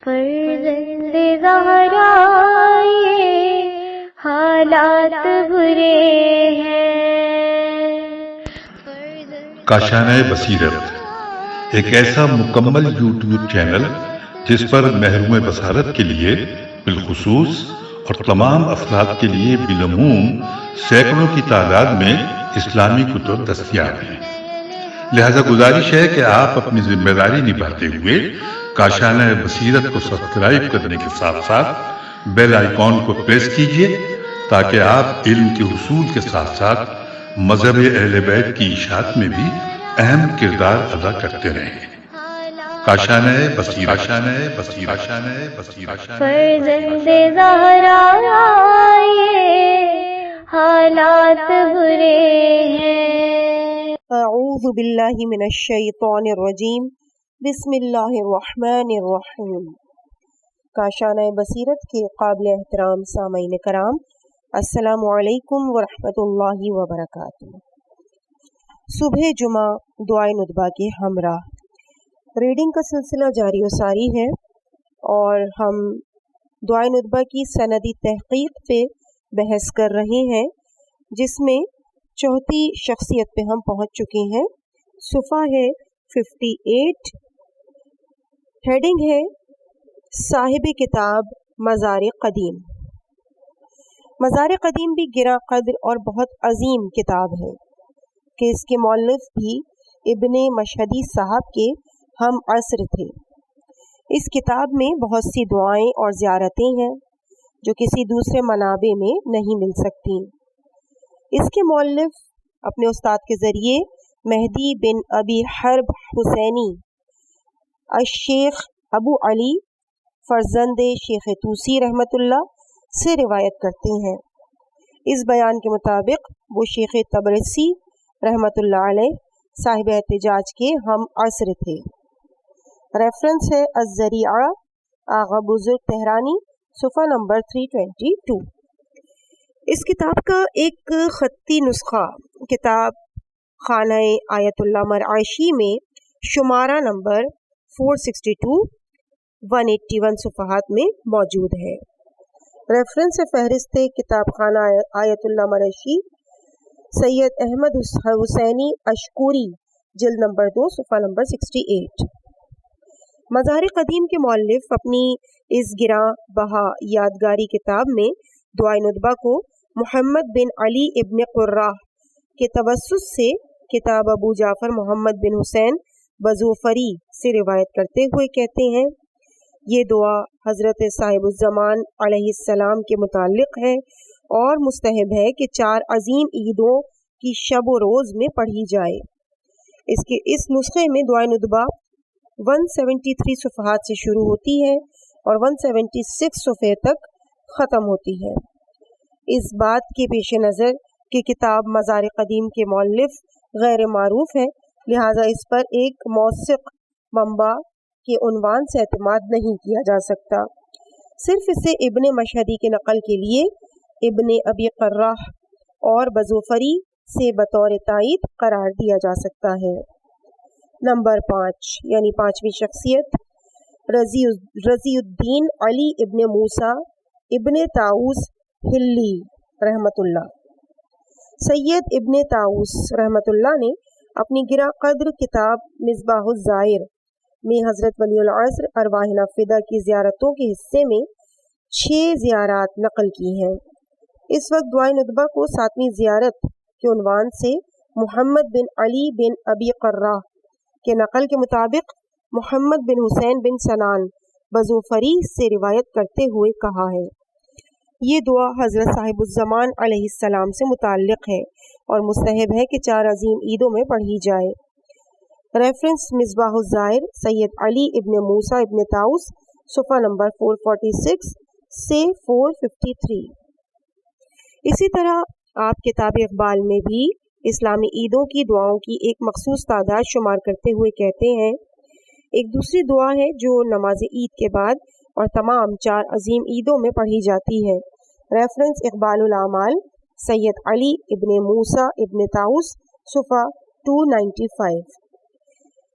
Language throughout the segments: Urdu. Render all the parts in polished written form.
فرزند زہرا یہ حالات برے ہیں۔ کاشانۂ بصیرت ایک ایسا مکمل یوٹیوب چینل جس پر محروم بصارت کے لیے بالخصوص اور تمام افراد کے لیے بالعموم سینکڑوں کی تعداد میں اسلامی کتب دستیاب ہیں۔ لہذا گزارش ہے کہ آپ اپنی ذمہ داری نبھاتے ہوئے کاشانۂ بصیرت کو سبسکرائب کرنے کے ساتھ ساتھ بیل آئیکن کو پریس کیجیے تاکہ آپ علم کے حصول کے ساتھ ساتھ مذہب اہل بیت کی اشاعت میں بھی اہم کردار ادا کرتے رہیں۔ کاشانۂ بصیرت، کاشانۂ بصیرت، کاشانۂ بصیرت۔ فرزند زہرا یہ حالات برے ہیں۔ اعوذ باللہ من الشیطان الرجیم، بسم اللہ الرحمن الرحیم۔ کاشانۂ بصیرت کے قابل احترام سامعین کرام، السلام علیکم ورحمۃ اللہ وبرکاتہ۔ صبح جمعہ دعائے ندبہ کے ہمراہ ریڈنگ کا سلسلہ جاری و ساری ہے، اور ہم دعائے ندبہ کی سندی تحقیق پہ بحث کر رہے ہیں، جس میں چوتھی شخصیت پہ ہم پہنچ چکے ہیں۔ صفحہ ہے 58، ہیڈنگ ہے صاحب کتاب مزار قدیم۔ مزار قدیم بھی گراں قدر اور بہت عظیم کتاب ہے کہ اس کے مؤلف بھی ابن مشہدی صاحب کے ہم عصر تھے۔ اس کتاب میں بہت سی دعائیں اور زیارتیں ہیں جو کسی دوسرے منابع میں نہیں مل سکتی۔ اس کے مؤلف اپنے استاد کے ذریعے مہدی بن ابی حرب حسینی الشیخ ابو علی فرزند شیخ توسی رحمۃ اللہ سے روایت کرتے ہیں۔ اس بیان کے مطابق وہ شیخ تبرسی رحمۃ اللہ علیہ صاحب احتجاج کے ہم عصر تھے۔ ریفرنس ہے الذریعہ آغا بزرگ تہرانی، صفحہ نمبر 322۔ اس کتاب کا ایک خطی نسخہ کتاب خانہ آیت اللہ مرعشی میں شمارہ نمبر 462 181 صفحات میں موجود ہے۔ ریفرنس فہرست کتاب خانہ آیت اللہ مرعشی سید احمد حسینی اشکوری، جلد نمبر 2 صفحہ نمبر 68۔ مزار قدیم کے مؤلف اپنی اس گراں بہا یادگاری کتاب میں دعائے ندبہ کو محمد بن علی ابن قرہ کے توسط سے کتاب ابو جعفر محمد بن حسین بزوفری سے روایت کرتے ہوئے کہتے ہیں، یہ دعا حضرت صاحب الزمان علیہ السلام کے متعلق ہے اور مستحب ہے کہ 4 عظیم عیدوں کی شب و روز میں پڑھی جائے۔ اس نسخے میں دعائے ندبہ 173 صفحات سے شروع ہوتی ہے اور 176 صفحے تک ختم ہوتی ہے۔ اس بات کے پیش نظر کہ کتاب مزار قدیم کے مؤلف غیر معروف ہے، لہٰذا اس پر ایک موثق منبع کے عنوان سے اعتماد نہیں کیا جا سکتا، صرف اسے ابن مشہدی کے نقل کے لیے ابن ابی قرہ اور بزوفری سے بطور تائید قرار دیا جا سکتا ہے۔ نمبر 5 یعنی 5ویں شخصیت رضی الدین علی ابن موسیٰ ابن طاؤس ہلی رحمۃ اللہ۔ سید ابن طاؤس رحمۃ اللہ نے اپنی گراں قدر کتاب مصباح الزائر میں حضرت ولی العصر ارواح نافدہ کی زیارتوں کے حصے میں 6 زیارات نقل کی ہیں۔ اس وقت دعائے ندبہ کو 7ویں زیارت کے عنوان سے محمد بن علی بن ابی قرہ کے نقل کے مطابق محمد بن حسین بن سنان بزوفری سے روایت کرتے ہوئے کہا ہے، یہ دعا حضرت صاحب الزمان علیہ السلام سے متعلق ہے اور مستحب ہے کہ 4 عظیم عیدوں میں پڑھی جائے۔ ریفرنس مصباح الزائر سید علی ابن موسیٰ ابن طاؤس، صفحہ نمبر 446 سے 453۔ اسی طرح آپ کتاب اقبال میں بھی اسلامی عیدوں کی دعاؤں کی ایک مخصوص تعداد شمار کرتے ہوئے کہتے ہیں، ایک دوسری دعا ہے جو نماز عید کے بعد اور تمام 4 عظیم عیدوں میں پڑھی جاتی ہے۔ ریفرنس اقبال الاعمال سید علی ابن موسیٰ ابن طاؤس، صفحہ 295۔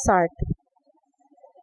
60।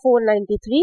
493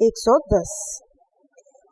110।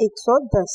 110।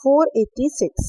486।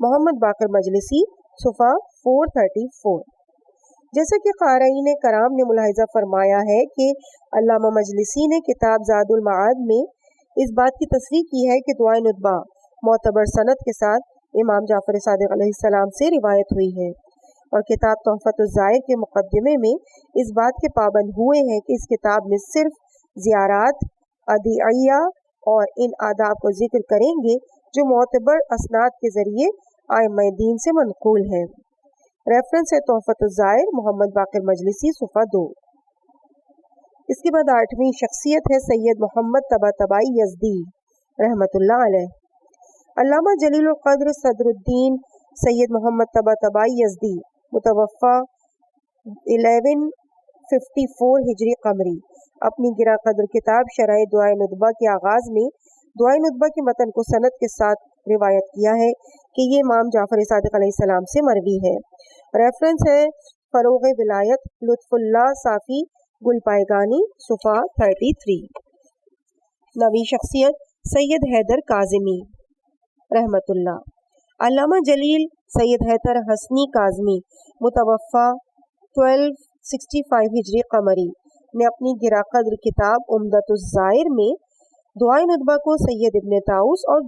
محمد باقر مجلسی صفحہ 434۔ جیسا کہ قارئین کرام نے ملاحظہ فرمایا ہے کہ علامہ مجلسی نے کتاب زاد المعاد میں اس بات کی تصریح کی ہے کہ دعائے ندبہ معتبر سند کے ساتھ امام جعفر صادق علیہ السلام سے روایت ہوئی ہے، اور کتاب تحفۃ الزائر کے مقدمے میں اس بات کے پابند ہوئے ہیں کہ اس کتاب میں صرف زیارات، ادعیہ اور ان آداب کو ذکر کریں گے جو معتبر اسناد کے ذریعے ائمہ دین سے منقول ہیں۔ ریفرنس ہے تحفۃ الزائر محمد باقر مجلسی صفحہ 2۔ اس کے بعد 8ویں شخصیت ہے سید محمد طباطبائی یزدی رحمۃ اللہ علیہ۔ علامہ جلیل القدر صدر الدین سید محمد طباطبائی یزدی متوفی 1154 ہجری قمری اپنی گراں قدر کتاب شرح دعائے ندبہ کے آغاز میں دعائے ندبہ کے متن کو سند کے ساتھ روایت کیا ہے کہ یہ امام جعفر صادق علیہ السلام سے مروی ہے۔ ریفرنس ہے فروغ ولایت لطف اللہ صافی گل پائگانی صفحہ 33۔ 9ویں شخصیت سید حیدر کاظمی رحمۃ اللہ۔ علامہ جلیل سید حیدر حسنی کاظمی متوفی 1265 ہجری قمری نے اپنی گراں قدر کتاب عمدۃ الزائر میں دعائے ندبہ کو سید ابن طاؤس اور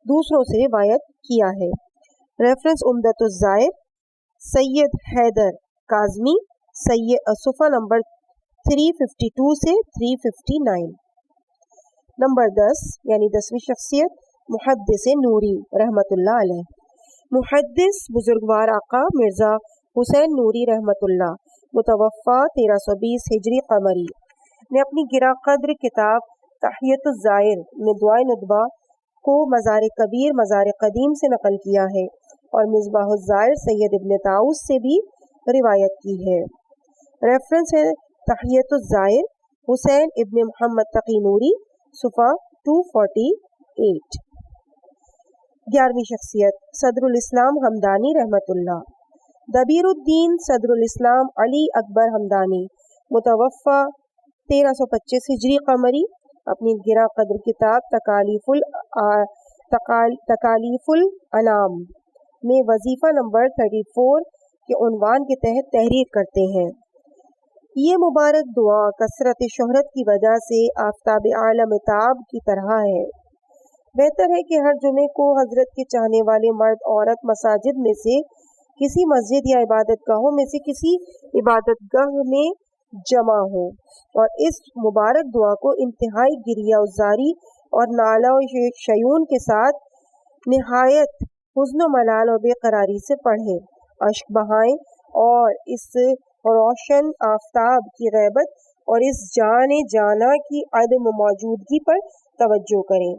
دوسروں سے روایت کیا ہے۔ ریفرنس عمدۃ الزائر سید حیدر کاظمی صفحہ نمبر 352 سے 359۔ نمبر 10 یعنی 10ویں شخصیت محدث نوری رحمۃ اللہ علیہ۔ محدث بزرگوار آقا مرزا حسین نوری رحمۃ اللہ متوفی 1320 ہجری قمری نے اپنی گراں قدر کتاب تحیۃ الزائر میں دعائے ندبہ کو مزار کبیر مزار قدیم سے نقل کیا ہے اور مصباح الزائر سید ابن طاؤس سے بھی روایت کی ہے۔ ریفرنس ہے تحیۃ الزائر حسین ابن محمد تقی نوری صفحہ 248۔ 11ویں شخصیت صدر الاسلام حمدانی رحمۃ اللہ۔ دبیر الدین صدر الاسلام علی اکبر حمدانی متوفی 1325 ہجری قمری اپنی گراں قدر کتاب تکالیف الانام میں وظیفہ نمبر 34 کے عنوان کے تحت تحریر کرتے ہیں۔ یہ مبارک دعا کثرت شہرت کی وجہ سے آفتاب عالم تاب کی طرح ہے۔ بہتر ہے کہ ہر جمعے کو حضرت کے چاہنے والے مرد عورت مساجد میں سے کسی مسجد یا عبادت گاہوں میں سے کسی عبادت گاہ میں جمع ہو اور اس مبارک دعا کو انتہائی گریہ ازاری اور نالہ و شیون کے ساتھ نہایت حزن و ملال اور بے قراری سے پڑھیں، اشک بہائیں اور اس روشن آفتاب کی غیبت اور اس جانا کی عدم موجودگی پر توجہ کریں،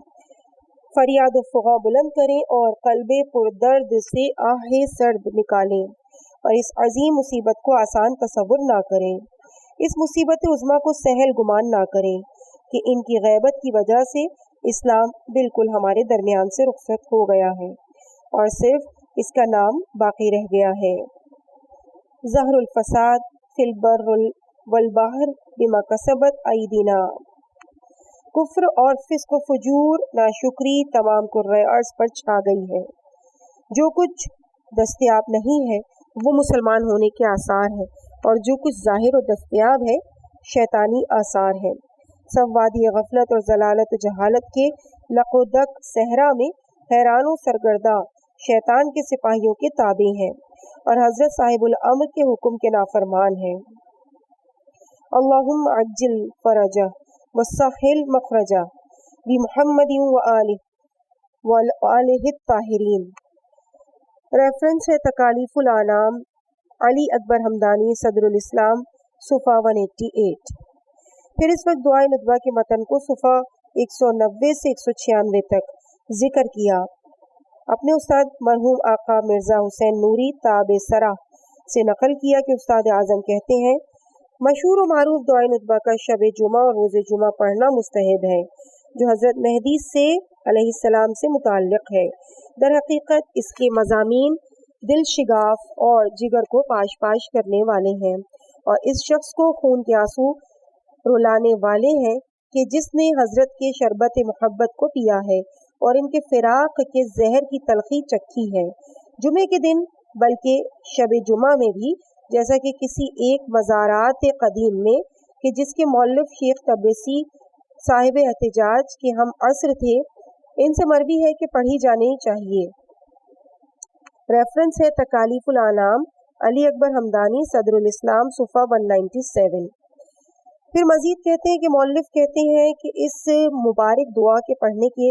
فریاد و فغاں بلند کریں اور قلب پردرد سے آہ سرد نکالیں اور اس عظیم مصیبت کو آسان تصور نہ کریں، اس مصیبت عظمیٰ کو سہل گمان نہ کریں کہ ان کی غیبت کی وجہ سے اسلام بالکل ہمارے درمیان سے رخصت ہو گیا ہے اور صرف اس کا نام باقی رہ گیا ہے۔ زہر الفساد فی البر والبحر بما کسبت ایدینا، کفر اور فسق و فجور ناشکری تمام کرۂ ارض پر چھا گئی ہے۔ جو کچھ دستیاب نہیں ہے وہ مسلمان ہونے کے آثار ہے اور جو کچھ ظاہر و دستیاب ہے شیطانی آثار ہے۔ سب وادی غفلت اور ضلالت و جہالت کے لق و دق صحرا میں حیران و سرگرداں شیطان کے سپاہیوں کے تابع ہیں اور حضرت صاحب الامر کے حکم کے نافرمان ہیں۔ اللہم عجل فرجہ وسہل مخرجہ بمحمد وآلہ الطاہرین۔ ریفرنس ہے تکالیف الانام علی اکبر حمدانی صدر الاسلام صفحہ 188۔ پھر اس وقت دعائے ندبہ کے متن کو صفحہ 190 سے 196 تک ذکر کیا۔ اپنے استاد مرحوم آقا مرزا حسین نوری تاب سرا سے نقل کیا کہ استاد اعظم کہتے ہیں مشہور و معروف دعائے ندبہ کا شب جمعہ اور روز جمعہ پڑھنا مستحب ہے جو حضرت مہدی سے علیہ السلام سے متعلق ہے۔ در حقیقت اس کے مضامین دل شگاف اور جگر کو پاش پاش کرنے والے ہیں اور اس شخص کو خون کے آنسو رلانے والے ہیں کہ جس نے حضرت کے شربت محبت کو پیا ہے اور ان کے فراق کے زہر کی تلخی چکھی ہے۔ جمعے کے دن بلکہ شب جمعہ میں بھی، جیسا کہ کسی ایک مزارات قدیم میں کہ جس کے مؤلف شیخ تبریسی صاحب احتجاج کے ہم عصر تھے، ان سے مروی ہے کہ پڑھی جانی چاہیے۔ ریفرنس ہے تکالیف الانام، علی اکبر حمدانی، صدر الاسلام، صفحہ 197۔ پھر مزید کہتے ہیں کہ مؤلف کہتے ہیں کہ اس مبارک دعا کے پڑھنے کے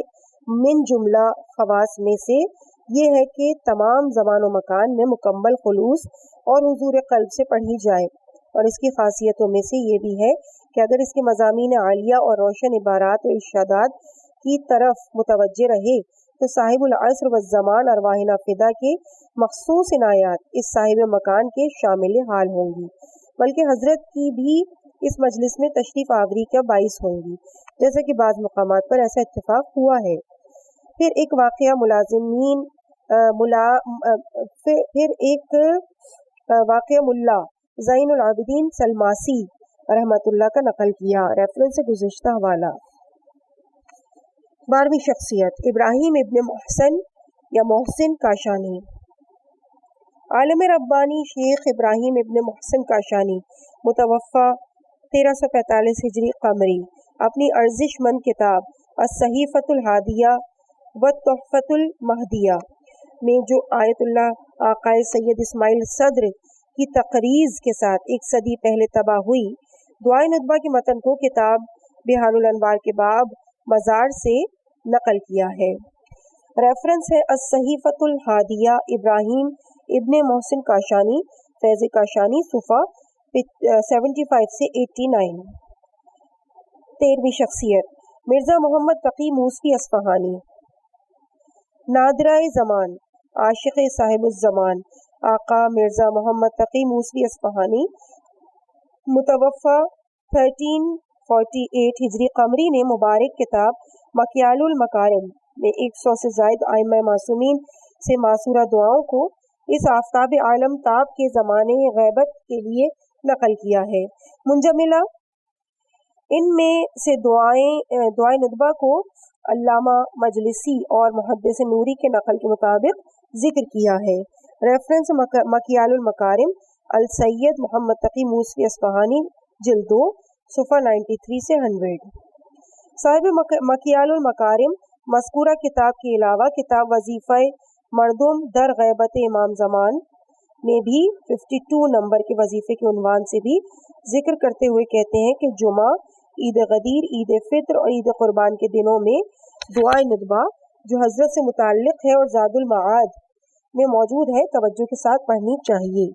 من جملہ خواص میں سے یہ ہے کہ تمام زمان و مکان میں مکمل خلوص اور حضور قلب سے پڑھی جائے، اور اس کی خاصیتوں میں سے یہ بھی ہے کہ اگر اس کے مضامین عالیہ اور روشن عبارات و ارشادات کی طرف متوجہ رہے تو صاحب العصر والزمان ارواحنا فدا کے مخصوص عنایات اس صاحب مکان کے شامل حال ہوں گی، بلکہ حضرت کی بھی اس مجلس میں تشریف آوری کا باعث ہوں گی، جیسا کہ بعض مقامات پر ایسا اتفاق ہوا ہے۔ پھر ایک واقعہ ملا زین العابدین سلماسی رحمۃ اللہ کا نقل کیا۔ ریفرنس سے گزشتہ حوالہ۔ 12ویں شخصیت ابراہیم ابن محسن یا محسن کاشانی۔ عالم ربانی شیخ ابراہیم ابن محسن کاشانی متوفی 1345 ہجری قمری اپنی ارزش مند کتاب الصحیفۃ الہادیہ والتحفۃ المہدیہ میں جو آیت اللہ آقائے سید اسماعیل صدر کی تقریض کے ساتھ 1 صدی پہلے طبع ہوئی، دعائے ندبہ کے متن کو کتاب بحار الانوار کے باب مزار سے نقل کیا ہے۔ ریفرنس ہے الصحیفۃ الہادیہ ابراہیم ابن محسن کاشانی، فیض کاشانی، صفحہ 75 سے 89۔ 13ویں شخصیت مرزا محمد تقی موسوی اصفہانی۔ نادرہ زمان، عاشق صاحب الزمان آقا مرزا محمد تقی موسوی اصفہانی متوفی 1348 ہجری قمری نے مبارک کتاب مکیال المکارم میں 100 سے زائد ائمہ معصومین سے معصورہ دعاؤں کو اس آفتاب عالم تاب کے زمانے غیبت کے لیے نقل کیا ہے۔ منجملہ ان میں سے دعائے ندبہ کو علامہ مجلسی اور محدث نوری کے نقل کے مطابق ذکر کیا ہے۔ ریفرنس مکیال المکارم السید محمد تقی موسوی اصفہانی جلد 2 صفحہ 93 سے 100۔ صاحب مکیال المکارم مذکورہ کتاب کے علاوہ کتاب وظیفہ مردم در غیبت امام زمان میں بھی 52 نمبر کے وظیفے کے عنوان سے بھی ذکر کرتے ہوئے کہتے ہیں کہ جمعہ، عید غدیر، عید فطر اور عید قربان کے دنوں میں دعائے ندبہ جو حضرت سے متعلق ہے اور زاد المعاد میں موجود ہے توجہ کے ساتھ پڑھنی چاہیے۔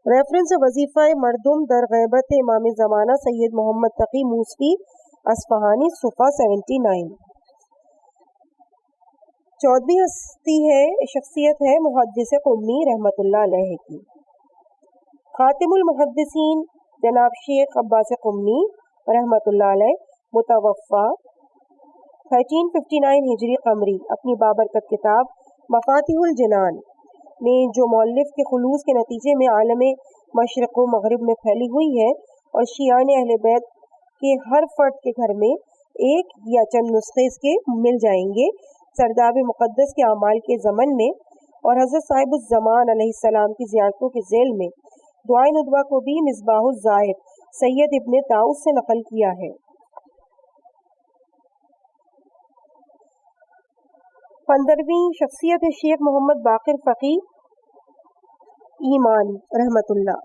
ریفرنس وظیفہ مردم در غیبت امام زمانہ سید محمد تقی موسوی اصفہانی صفحہ 79۔ 14ویں شخصیت ہے محدث قمی رحمۃ اللہ علیہ کی۔ خاتم المحدثین جناب شیخ عباس قمی رحمۃ اللہ علیہ متوفی 1359 ہجری قمری اپنی بابرکت کتاب مفاتیح الجنان میں جو مؤلف کے خلوص کے نتیجے میں عالم مشرق و مغرب میں پھیلی ہوئی ہے اور شیعان اہل بیت کے ہر فرد کے گھر میں ایک یا چند نسخے اس کے مل جائیں گے، سرداب مقدس کے اعمال کے ضمن میں اور حضرت صاحب الزمان علیہ السلام کی زیارتوں کے ذیل میں دعائے ندبہ کو بھی مصباح الزاہد سید ابن طاؤس سے نقل کیا ہے۔ 15ویں شخصیت شیخ محمد باقر فقی ایمانی رحمۃ اللہ۔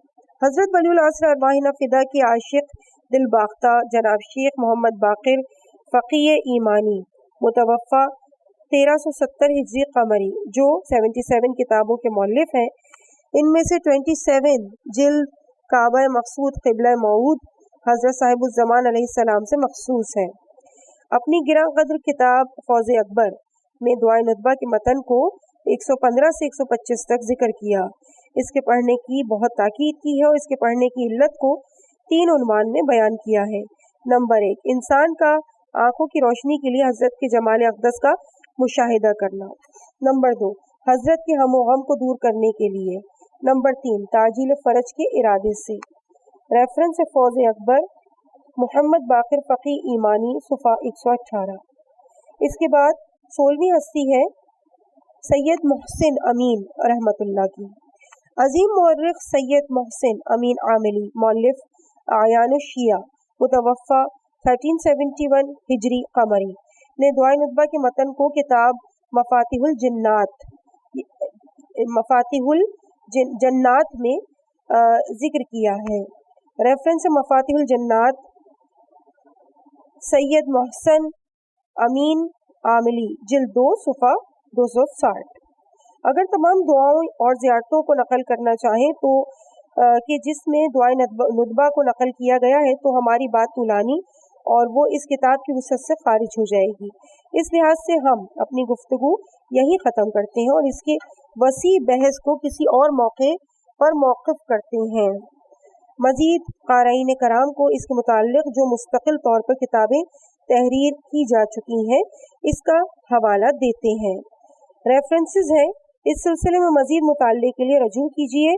حضرت ولی العصر ارواحنا فدا کے عاشق دل باختہ جناب شیخ محمد باقر فقی ایمانی متوفی 1370 ہجری قمری جو 77 کتابوں کے مؤلف ہیں، ان میں سے 27 جلد کعبہ مقصود قبلہ موعود حضرت صاحب الزمان علیہ السلام سے مخصوص ہے۔ اپنی گراں قدر کتاب فوز اکبر میں دعائے ندبہ کے متن کو 115 سے 125 تک ذکر کیا، اس کے پڑھنے کی بہت تاکید کی ہے اور اس کے پڑھنے کی علت کو 3 عنوان میں بیان کیا ہے۔ نمبر 1، انسان کا آنکھوں کی روشنی کے لیے حضرت کے جمال اقدس کا مشاہدہ کرنا۔ نمبر 2، حضرت کے ہم و غم کو دور کرنے کے لیے۔ نمبر 3، تعجیل فرج کے ارادے سے۔ ریفرنس فوز اکبر محمد باقر فقی ایمانی صفحہ 118۔ اس کے بعد 16ویں ہستی ہے سید محسن امین رحمۃ اللہ کی. عظیم مورخ سید محسن امین عاملی مؤلف اعیان الشیعہ متوفی 1371 ہجری قمری نے دعائے ندبہ کے متن کو کتاب مفاتیح الجنات میں ذکر کیا ہے. ریفرنس مفاتیح الجنات سید محسن امین عاملی جلد 2 صفحہ 260. اگر تمام دعاؤں اور زیارتوں کو نقل کرنا چاہیں تو کہ جس میں دعائے ندبہ کو نقل کیا گیا ہے تو ہماری بات طولانی اور وہ اس کتاب کی وسعت سے خارج ہو جائے گی. اس لحاظ سے ہم اپنی گفتگو یہی ختم کرتے ہیں اور اس کے وسیع بحث کو کسی اور موقع پر موقف کرتے ہیں. مزید قارئین کرام کو اس کے متعلق جو مستقل طور پر کتابیں تحریر کی جا چکی ہیں اس کا حوالہ دیتے ہیں. ریفرنسز ہیں. اس سلسلے میں مزید مطالعے کے لیے رجوع کیجیے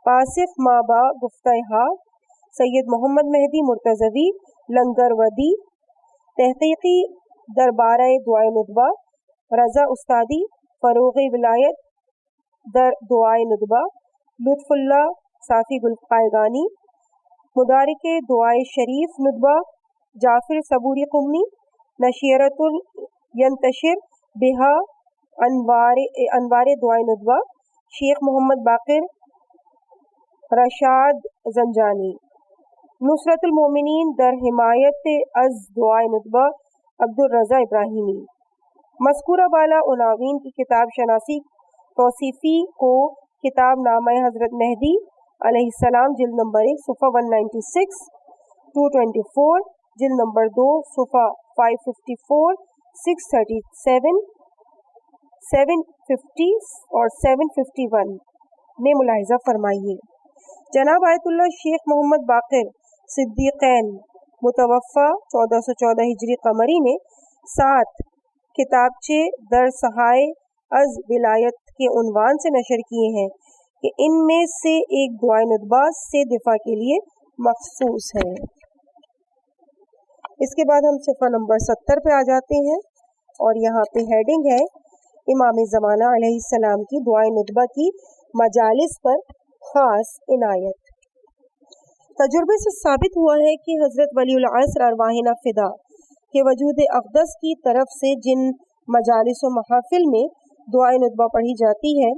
پاسف مابا گفتہ ہا سید محمد مہدی مرتضوی لنگر ودی، تحقیقی دربارہ دعائے ندبہ رضا استادی، فروغ ولایت در دعائے ندبہ لطف اللہ صافی گلقائگانی، مدارک دعائے شریف ندبہ جعفر صبوری قمی، نشیرت ینتشر بہا انوار دعائے ندبہ شیخ محمد باقر رشاد زنجانی، نصرت المومنین در حمایت از دعائے ندبہ عبدالرضا ابراہیمی. مذکورہ بالا عناوین کی کتاب شناسی توصیفی کو کتاب نامہ حضرت مہدی علیہ السلام جلد نمبر 1 صفحہ 196 224، جلد نمبر 2 صفحہ 554 637 750 اور 751 میں ملاحظہ فرمائیے. جناب آیت اللہ شیخ محمد باقر صدیقین متوفی 1414 ہجری قمری نے 7 کتابچے در سہائے از ولایت کے عنوان سے نشر کیے ہیں کہ ان میں سے ایک دعائے ندبہ سے دفاع کے لیے مخصوص ہے. اس کے بعد ہم صفحہ نمبر 70 پہ آ جاتے ہیں اور یہاں پہ ہیڈنگ ہے امام زمانہ علیہ السلام کی دعائے ندبہ کی مجالس پر خاص عنایت. تجربے سے ثابت ہوا ہے کہ حضرت ولی العصر ارواحنا فدا کے وجود اقدس کی طرف سے جن مجالس و محافل میں دعائے ندبہ پڑھی جاتی ہے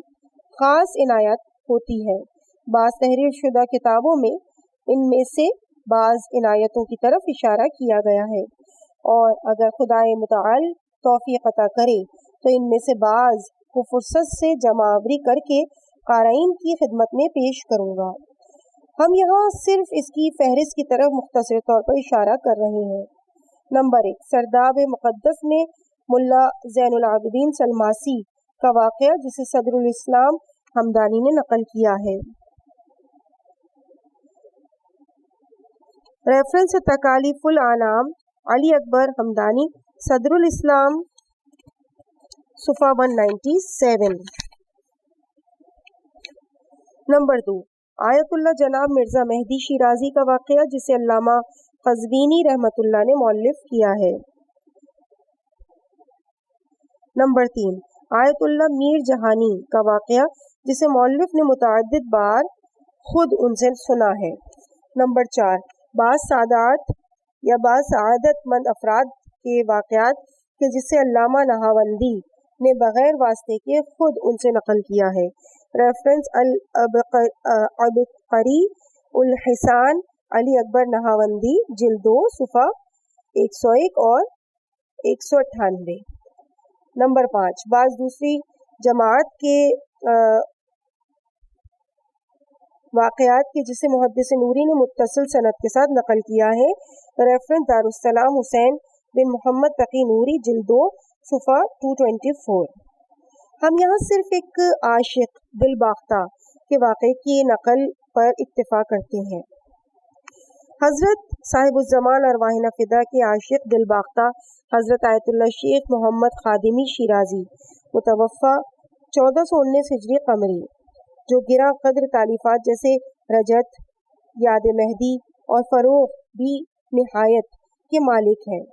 خاص عنایت ہوتی ہے. بعض تحریر شدہ کتابوں میں ان میں سے بعض عنایتوں کی طرف اشارہ کیا گیا ہے اور اگر خدائے متعال توفیق عطا کرے تو ان میں سے بعض کو فرصت سے جمع آوری کر کے قارئین کی خدمت میں پیش کروں گا. ہم یہاں صرف اس کی فہرست کی طرف مختصر طور پر اشارہ کر رہے ہیں. نمبر 1 سرداب مقدس میں ملا زین العابدین سلماسی کا واقعہ جسے صدر الاسلام ہمدانی نے نقل کیا ہے. ریفرنس تکالیف الانام علی اکبر ہمدانی صدر الاسلام صفحہ 197. نمبر 2 آیت اللہ جناب مرزا مہدی شیرازی کا واقعہ جسے علامہ قزوینی رحمۃ اللہ نے مؤلف کیا ہے. نمبر 3 آیت اللہ میر جہانی کا واقعہ جسے مؤلف نے متعدد بار خود ان سے سنا ہے. نمبر 4 بعض سعادت یا بعض سعادت مند افراد کے واقعات کہ جسے علامہ نہاوندی نے بغیر واسطے کے خود ان سے نقل کیا ہے. ریفرنس العبقری الحسان علی اکبر نہاوندی جلد 2 صفحہ 101 اور 198. نمبر 5 بعض دوسری جماعت کے واقعات کے جسے محدث نوری نے متصل سند کے ساتھ نقل کیا ہے. ریفرنس دارالسلام حسین بن محمد تقی نوری جلد 2 صفحہ 224. ہم یہاں صرف ایک عاشق دل باختہ کے واقعے کی نقل پر اکتفا کرتے ہیں. حضرت صاحب الزمان ارواحنا فدا کے عاشق دل باختہ حضرت آیت اللہ شیخ محمد خادمی شیرازی متوفی 1419 ہجری قمری جو گراں قدر تالیفات جیسے رجت، یاد مہدی اور فروغ بھی نہایت کے مالک ہیں.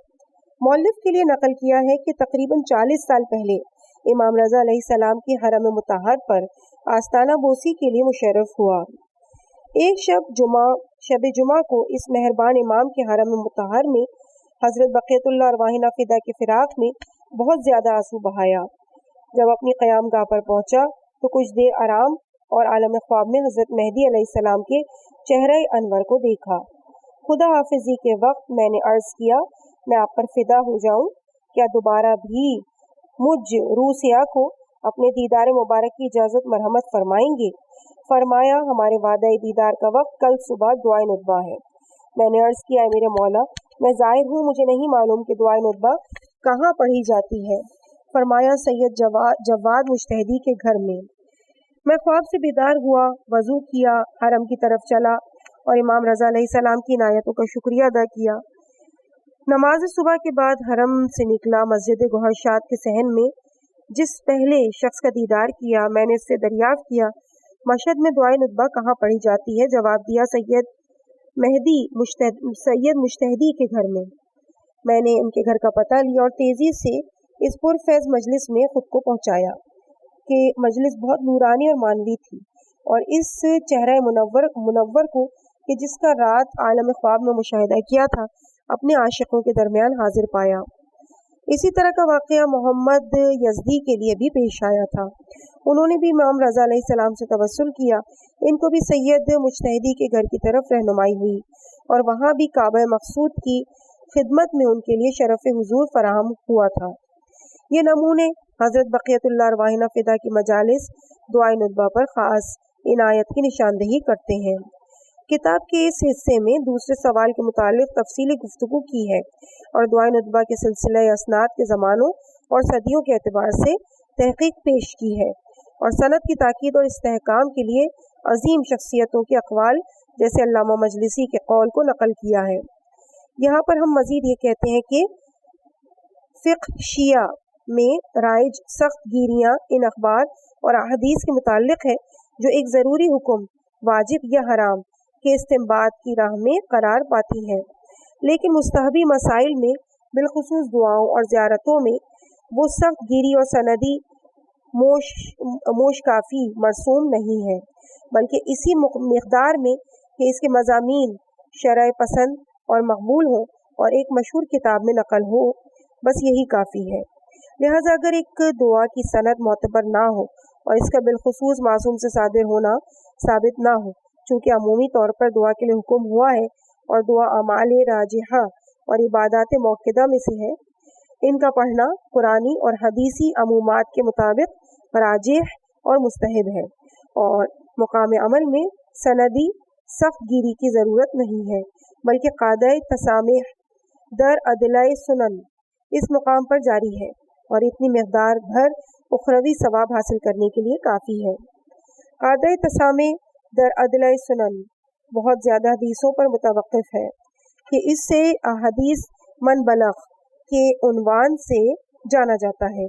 مؤلف کے لیے نقل کیا ہے کہ تقریباً 40 سال پہلے امام رضا علیہ السلام کی حرم مطہر پر آستانہ بوسی کے لیے مشرف ہوا۔ ایک شب جمعہ کو اس مہربان امام کے حرم مطہر میں حضرت بقیت اللہ ارواحنا فدا کے فراق میں بہت زیادہ آنسو بہایا۔ جب اپنی قیام گاہ پر پہنچا تو کچھ دیر آرام اور عالم خواب میں حضرت مہدی علیہ السلام کے چہرہ انور کو دیکھا۔ خدا حافظی کے وقت میں نے عرض کیا، میں آپ پر فدا ہو جاؤں، کیا دوبارہ بھی مجھ روسیا کو اپنے دیدار مبارک کی اجازت مرحمت فرمائیں گے؟ فرمایا، ہمارے وعدہ دیدار کا وقت کل صبح دعائے ندبہ ہے۔ میں نے عرض کیا، میرے مولا، میں ظاہر ہوں، مجھے نہیں معلوم کہ دعائے ندبہ کہاں پڑھی جاتی ہے۔ فرمایا، سید جواد مجتہدی کے گھر میں۔ میں خواب سے بیدار ہوا، وضو کیا، حرم کی طرف چلا اور امام رضا علیہ السلام کی عنایتوں کا شکریہ ادا کیا۔ نماز صبح کے بعد حرم سے نکلا، مسجد گوہر شاد کے صحن میں جس پہلے شخص کا دیدار کیا، میں نے اس سے دریافت کیا، مشہد میں دعائے ندبہ کہاں پڑھی جاتی ہے؟ جواب دیا، سید مجتہدی کے گھر میں۔ میں نے ان کے گھر کا پتہ لیا اور تیزی سے اس پرفیض مجلس میں خود کو پہنچایا کہ مجلس بہت نورانی اور مانوی تھی، اور اس چہرہ منور کو کہ جس کا رات عالم خواب میں مشاہدہ کیا تھا، اپنے عاشقوں کے درمیان حاضر پایا۔ اسی طرح کا واقعہ محمد یزدی کے لیے بھی پیش آیا تھا۔ انہوں نے بھی امام رضا علیہ السلام سے توسل کیا، ان کو بھی سید مجتہدی کے گھر کی طرف رہنمائی ہوئی اور وہاں بھی کعبہ مقصود کی خدمت میں ان کے لیے شرف حضور فراہم ہوا تھا۔ یہ نمونے حضرت بقیت اللہ ارواحنا فدا کی مجالس دعائے ندبہ پر خاص عنایت کی نشاندہی کرتے ہیں۔ کتاب کے اس حصے میں دوسرے سوال کے متعلق تفصیلی گفتگو کی ہے اور دعائے ندبہ کے سلسلہ اسناد کے زمانوں اور صدیوں کے اعتبار سے تحقیق پیش کی ہے اور سند کی تاکید اور استحکام کے لیے عظیم شخصیتوں کے اقوال جیسے علامہ مجلسی کے قول کو نقل کیا ہے۔ یہاں پر ہم مزید یہ کہتے ہیں کہ فقہ شیعہ میں رائج سخت گیریاں ان اخبار اور احادیث کے متعلق ہے جو ایک ضروری حکم، واجب یا حرام کے استنباط کی راہ میں قرار پاتی ہیں، لیکن مستحبی مسائل میں بالخصوص دعاؤں اور زیارتوں میں وہ سخت گیری اور سندی موش کافی مرسوم نہیں ہے، بلکہ اسی مقدار میں کہ اس کے مضامین شرع پسند اور مقبول ہوں اور ایک مشہور کتاب میں نقل ہو، بس یہی کافی ہے۔ لہٰذا اگر ایک دعا کی سند معتبر نہ ہو اور اس کا بالخصوص معصوم سے صادر ہونا ثابت نہ ہو، چونکہ عمومی طور پر دعا کے لیے حکم ہوا ہے اور دعا اعمال راجحہ اور عبادات موقدہ میں سے ہے، ان کا پڑھنا قرآنی اور حدیثی عمومات کے مطابق راجح اور مستحب ہے، اور مقام عمل میں سندی سخت گیری کی ضرورت نہیں ہے، بلکہ قاعدہ تسامح در عدلۂ سنن اس مقام پر جاری ہے اور اتنی مقدار بھر اخروی ثواب حاصل کرنے کے لیے کافی ہے۔ قاعدہ تسامح در عدلۂ سنن بہت زیادہ حدیثوں پر متوقف ہے کہ اس سے احادیث من بلغ کے عنوان سے جانا جاتا ہے،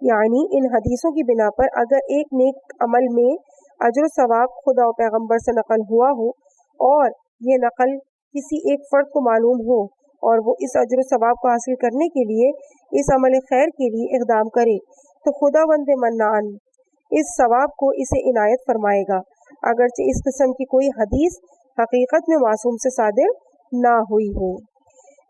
یعنی ان حدیثوں کی بنا پر اگر ایک نیک عمل میں اجر و ثواب خدا و پیغمبر سے نقل ہوا ہو اور یہ نقل کسی ایک فرد کو معلوم ہو اور وہ اس اجر و ثواب کو حاصل کرنے کے لیے اس عمل خیر کے لیے اقدام کرے تو خداوند منان اس ثواب کو اسے عنایت فرمائے گا، اگرچہ اس قسم کی کوئی حدیث حقیقت میں معصوم سے صادر نہ ہوئی ہو۔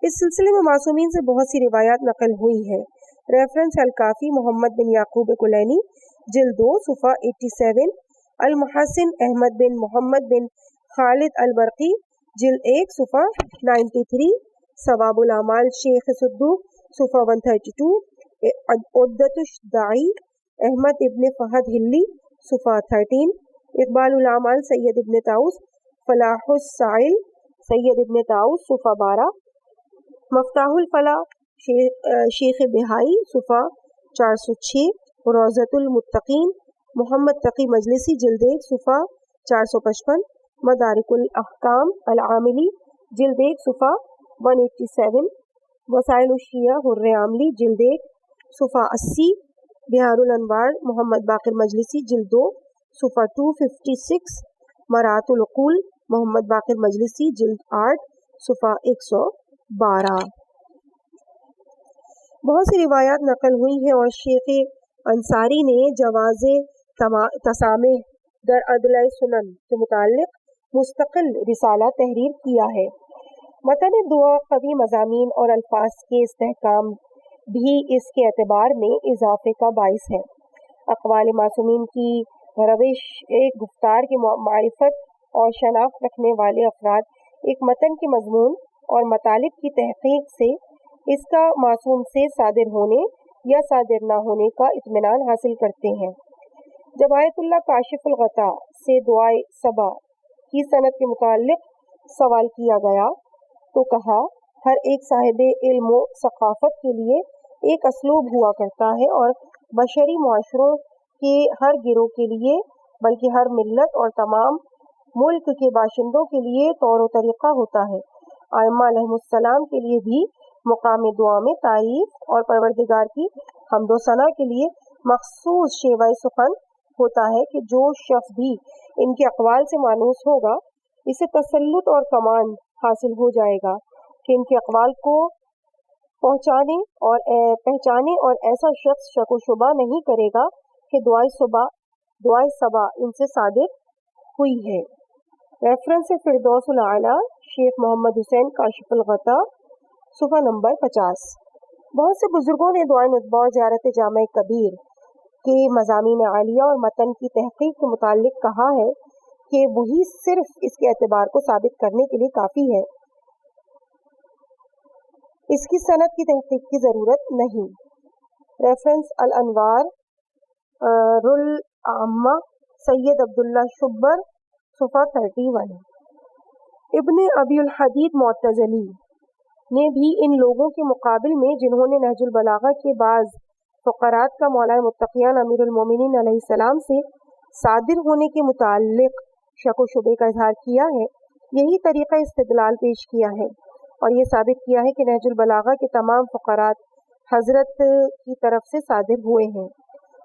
اس سلسلے میں معصومین سے بہت سی روایات نقل ہوئی ہیں۔ ریفرنس الکافی محمد بن یعقوب کلینی جلد 2 صفحہ 87، المحسن احمد بن محمد بن خالد البرقی جلد 1 صفحہ 93، ثواب الاعمال شیخ صدوق صفحہ 132، عدت الداعی احمد ابن فہد ہلی صفحہ 13، اقبال الاعمال سید ابن طاؤس فلاح السائل سید ابن طاؤس صفحہ 12، مفتاح الفلاح شیخ بہائی صفحہ 406، روضۃ المتقین محمد تقی مجلسی جلد 1 صفحہ 455، مدارک الاحکام العاملی جلد 1 صفحہ 187، وسائل الشیعہ حر عاملی جلد 1 صفحہ 80، بہار الانوار محمد باقر مجلسی جلد 2 صفحہ 256، مرات العقول محمد باقر مجلسی جلد 8 صفحہ 112۔ بہت سی روایات نقل ہوئی ہیں اور شیخ انصاری نے جواز تسامح در ادلۂ سنن کے متعلق مستقل رسالہ تحریر کیا ہے۔ متن دعا قوی مضامین اور الفاظ کے استحکام بھی اس کے اعتبار میں اضافے کا باعث ہے۔ اقوال معصومین کی روش گفتار کی معرفت اور شناخت رکھنے والے افراد ایک متن کے مضمون اور مطالب کی تحقیق سے اس کا معصوم سے صادر ہونے یا صادر نہ ہونے کا اطمینان حاصل کرتے ہیں۔ جب آیت اللہ کاشف الغطا سے دعائے صبا کی سند کے متعلق سوال کیا گیا تو کہا، ہر ایک صاحب علم و ثقافت کے لیے ایک اسلوب ہوا کرتا ہے اور بشری معاشروں کے ہر گروہ کے لیے بلکہ ہر ملت اور تمام ملک کے باشندوں کے لیے طور و طریقہ ہوتا ہے۔ ائمہ علیہم السلام کے لیے بھی مقام دعا میں تعریف اور پروردگار کی حمد و ثنا کے لیے مخصوص شیوہ سخن ہوتا ہے کہ جو شخص بھی ان کے اقوال سے مانوس ہوگا اسے تسلط اور کمانڈ حاصل ہو جائے گا کہ ان کے اقوال کو پہچانے اور ایسا شخص شک و شبہ نہیں کرے گا کہ دعائے صبا ان سے صادر ہوئی ہے۔ ریفرنس فردوس العالی شیخ محمد حسین کاشف الغطا صفحہ نمبر 50۔ بہت سے بزرگوں نے دعائے ندبہ اور زیارت جامع کبیر کے مضامین عالیہ اور متن کی تحقیق کے متعلق کہا ہے کہ وہی صرف اس کے اعتبار کو ثابت کرنے کے لیے کافی ہے، اس کی سند کی تحقیق کی ضرورت نہیں۔ ریفرنس الانوار العامہ سید عبداللہ شبر صفحہ 31۔ ابن ابی الحدید معتزلی نے بھی ان لوگوں کے مقابل میں جنہوں نے نہج البلاغہ کے بعض فقرات کا مولا متقیان امیر المومنین علیہ السلام سے صادر ہونے کے متعلق شک و شبے کا اظہار کیا ہے، یہی طریقہ استدلال پیش کیا ہے اور یہ ثابت کیا ہے کہ نہج البلاغہ کے تمام فقرات حضرت کی طرف سے صادر ہوئے ہیں۔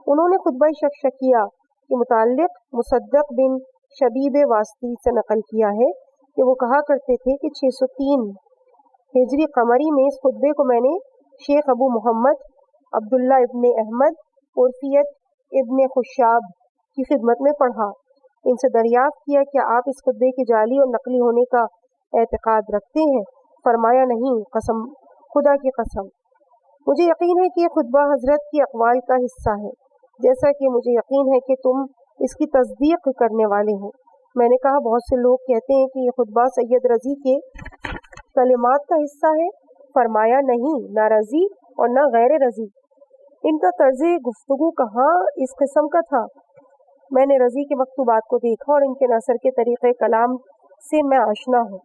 انہوں نے خطبہ شکشکیہ کے متعلق مصدق بن شبیب واسطی سے نقل کیا ہے کہ وہ کہا کرتے تھے کہ 603 ہجری قمری میں اس خطبے کو میں نے شیخ ابو محمد عبداللہ ابن احمد عرفیت ابن خشاب کی خدمت میں پڑھا۔ ان سے دریافت کیا کہ آپ اس خطبے کے جعلی اور نقلی ہونے کا اعتقاد رکھتے ہیں؟ فرمایا نہیں، قسم خدا کی قسم، مجھے یقین ہے کہ یہ خطبہ حضرت کی اقوال کا حصہ ہے، جیسا کہ مجھے یقین ہے کہ تم اس کی تصدیق کرنے والے ہو۔ میں نے کہا، بہت سے لوگ کہتے ہیں کہ یہ خطبہ سید رضی کے کلمات کا حصہ ہے۔ فرمایا نہیں، نہ رضی اور نہ غیر رضی، ان کا طرز گفتگو کہاں اس قسم کا تھا۔ میں نے رضی کے مکتوبات کو دیکھا اور ان کے نثر کے طریقہ کلام سے میں آشنا ہوں۔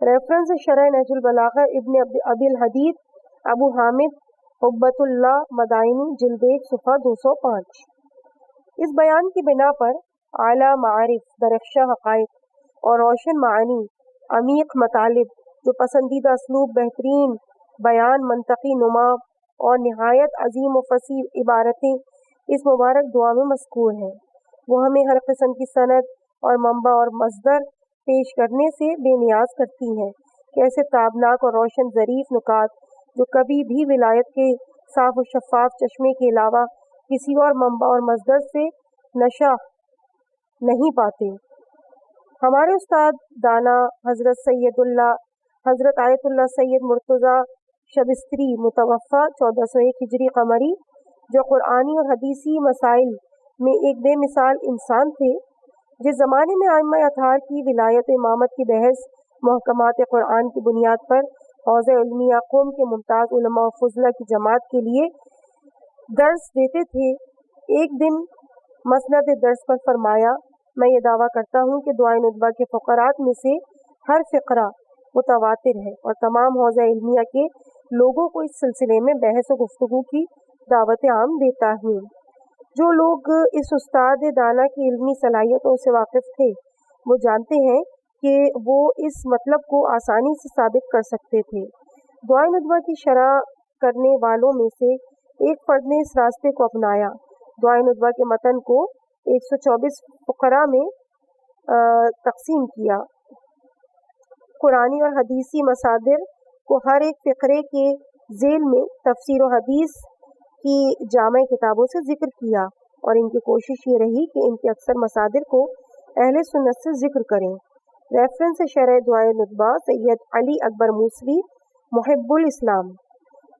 ریفرنس شرح نہج البلاغہ ابن ابی الحدید ابو حامد حبت اللہ مدائنی جلد 1 صفحہ 205۔ اس بیان کی بنا پر اعلیٰ معارف، درخشاں حقائق اور روشن معانی، عمیق مطالب، جو پسندیدہ اسلوب، بہترین بیان، منطقی نما اور نہایت عظیم و فصیح عبارتیں اس مبارک دعا میں مذکور ہیں۔ وہ ہمیں ہر قسم کی سند اور منبع اور مصدر پیش کرنے سے بے نیاز کرتی ہیں کہ ایسے تابناک اور روشن ظریف نکات جو کبھی بھی ولایت کے صاف و شفاف چشمے کے علاوہ کسی اور منبع اور مصدر سے نشہ نہیں پاتے۔ ہمارے استاد دانا حضرت آیت اللہ سید مرتضیٰ شبستری متوفی 1401 ہجری قمری، جو قرآنی اور حدیثی مسائل میں ایک بے مثال انسان تھے، جس زمانے میں ائمہ اطہار کی ولایت امامت کی بحث محکمات قرآن کی بنیاد پر حوزہ علمیہ قوم کے ممتاز علماء و فضلہ کی جماعت کے لیے درس دیتے تھے، ایک دن مسند درس پر فرمایا، میں یہ دعویٰ کرتا ہوں کہ دعائے ندبہ کے فقرات میں سے ہر فقرہ متواتر ہے اور تمام حوزہ علمیہ کے لوگوں کو اس سلسلے میں بحث و گفتگو کی دعوت عام دیتا ہوں۔ جو لوگ اس استاد دانا کی علمی صلاحیتوں سے واقف تھے وہ جانتے ہیں کہ وہ اس مطلب کو آسانی سے ثابت کر سکتے تھے۔ دعائے ندبہ کی شرح کرنے والوں میں سے ایک فرد نے اس راستے کو اپنایا، دعائے ندبہ کے متن کو 124 فقرہ میں تقسیم کیا، قرآنی اور حدیثی مصادر کو ہر ایک فقرے کے ذیل میں تفسیر و حدیث کی جامع کتابوں سے ذکر کیا اور ان کی کوشش یہ رہی کہ ان کے اکثر مصادر کو اہل سنت سے ذکر کریں۔ ریفرنس شرح دعائے ندبہ سید علی اکبر موسوی محب الاسلام۔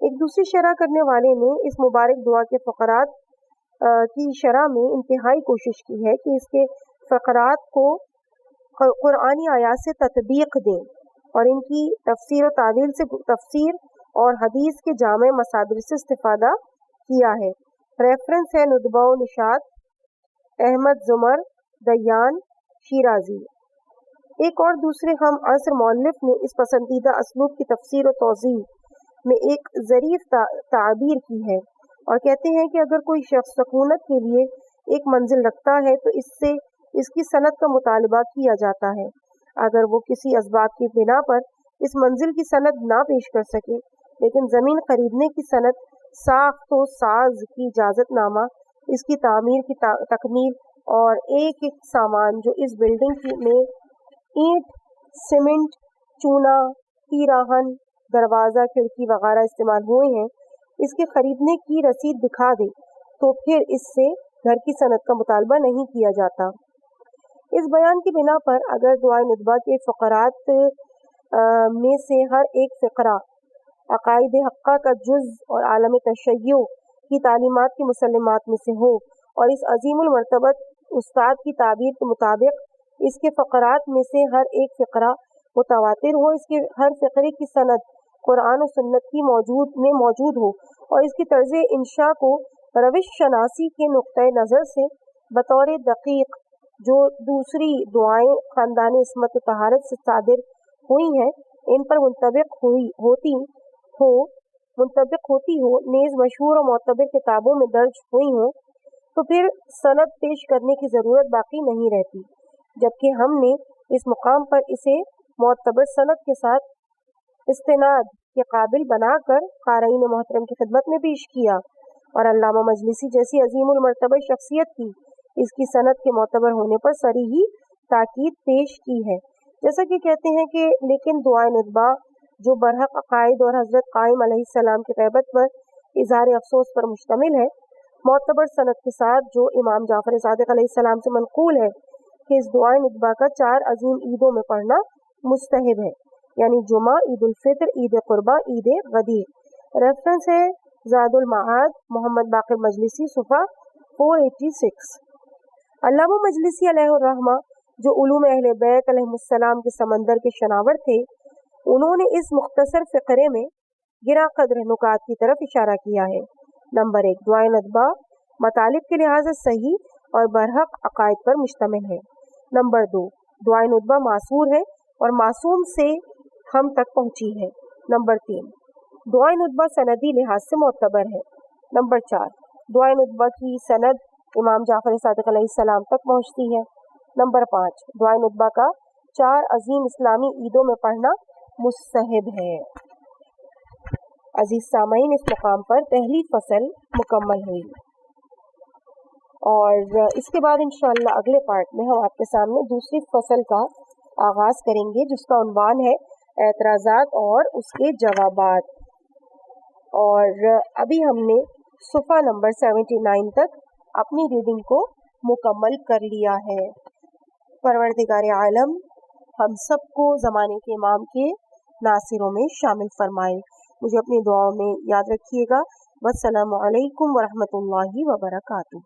ایک دوسری شرح کرنے والے نے اس مبارک دعا کے فقرات کی شرح میں انتہائی کوشش کی ہے کہ اس کے فقرات کو قرآنی آیات سے تطبیق دیں اور ان کی تفسیر و تعویل سے تفسیر اور حدیث کے جامع مصادر سے استفادہ کیا ہے۔ ریفرنس ہے ندبہ و نشاط احمد زمر دیان شیرازی۔ ایک اور دوسرے ہم عصر مؤلف نے اس پسندیدہ اسلوب کی تفسیر و توضیح میں ایک ظریف تعبیر کی ہے اور کہتے ہیں کہ اگر کوئی شخص سکونت کے لیے ایک منزل رکھتا ہے تو اس سے اس کی صنعت کا مطالبہ کیا جاتا ہے۔ اگر وہ کسی اسباب کی بنا پر اس منزل کی صنعت نہ پیش کر سکے لیکن زمین خریدنے کی صنعت ساخت و ساز کی اجازت نامہ، اس کی تعمیر کی تکمیل اور ایک ایک سامان جو اس بلڈنگ میں اینٹ، سیمنٹ، چونا، پیراہن، دروازہ، کھڑکی وغیرہ استعمال ہوئے ہیں، اس کے خریدنے کی رسید دکھا دے تو پھر اس سے گھر کی صنعت کا مطالبہ نہیں کیا جاتا۔ اس بیان کی بنا پر اگر دعائے ندبہ کے فقرات میں سے ہر ایک فقرہ عقائد حقہ کا جز اور عالم تشیع کی تعلیمات کی مسلمات میں سے ہو اور اس عظیم المرتبت استاد کی تعبیر کے مطابق اس کے فقرات میں سے ہر ایک فقرہ متواتر ہو، اس کے ہر فقرے کی سند قرآن و سنت کی موجود ہو اور اس کی طرز انشاء کو روش شناسی کے نقطۂ نظر سے بطور دقیق جو دوسری دعائیں خاندان عصمت و طہارت سے صادر ہوئی ہیں ان پر منطبق ہوتی ہو نیز مشہور و معتبر کتابوں میں درج ہوئی ہوں تو پھر سند پیش کرنے کی ضرورت باقی نہیں رہتی، جبکہ ہم نے اس مقام پر اسے معتبر سند کے ساتھ استناد کے قابل بنا کر قارئین محترم کی خدمت میں پیش کیا اور علامہ مجلسی جیسی عظیم المرتبہ شخصیت کی اس کی سند کے معتبر ہونے پر صریحی تاکید پیش کی ہے۔ جیسا کہ کہتے ہیں کہ لیکن دعائے ندبہ جو برحق عقائد اور حضرت قائم علیہ السلام کی غیبت پر اظہار افسوس پر مشتمل ہے، معتبر سند کے ساتھ جو امام جعفر صادق علیہ السلام سے منقول ہے کہ اس دعائے ندبہ کا 4 عظیم عیدوں میں پڑھنا مستحب ہے، یعنی جمعہ، عید الفطر، عید قربہ، عید غدیر۔ ریفرنس ہے زاد المعاد محمد باقر مجلسی صفحہ 486۔ علامہ مجلسی علیہ الرحمہ جو علوم اہل بیت علیہ السلام کے سمندر کے شناور تھے، انہوں نے اس مختصر فقرے میں گراں قدر نکات کی طرف اشارہ کیا ہے۔ نمبر 1، دعائے ندبہ مطالب کے لحاظ سے صحیح اور برحق عقائد پر مشتمل ہے۔ نمبر 2، دعائے ندبہ معصور ہے اور معصوم سے ہم تک پہنچی ہے۔ نمبر 3، دعائے ندبہ سندی لحاظ سے معتبر ہے۔ نمبر 4، دعائے ندبہ کی سند امام جعفر صادق علیہ السلام تک پہنچتی ہے۔ نمبر 5، دعائے ندبہ کا 4 عظیم اسلامی عیدوں میں پڑھنا مستحب ہے۔ عزیز سامعین، اس مقام پر پہلی فصل مکمل ہوئی اور اس کے بعد انشاءاللہ اگلے پارٹ میں ہم آپ کے سامنے دوسری فصل کا آغاز کریں گے جس کا عنوان ہے اعتراضات اور اس کے جوابات۔ اور ابھی ہم نے صفحہ نمبر 79 تک اپنی ریڈنگ کو مکمل کر لیا ہے۔ پروردگار عالم ہم سب کو زمانے کے امام کے ناصروں میں شامل فرمائے۔ مجھے اپنی دعاؤں میں یاد رکھیے گا۔ والسلام علیکم ورحمۃ اللہ وبرکاتہ۔